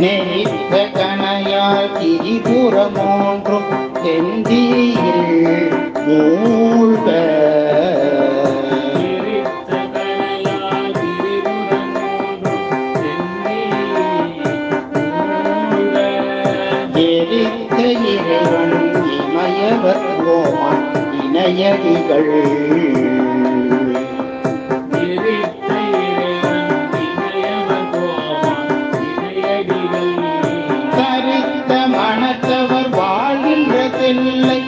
நெறித்த கணையால் திரிபுரமோன்றும் தெந்தியில் மூழ்க எரித்த இறைவன் இமயவர் கோமான் இணையடிகள் தரித்த மனத்தவர் வாழ்கின்ற தெல்லை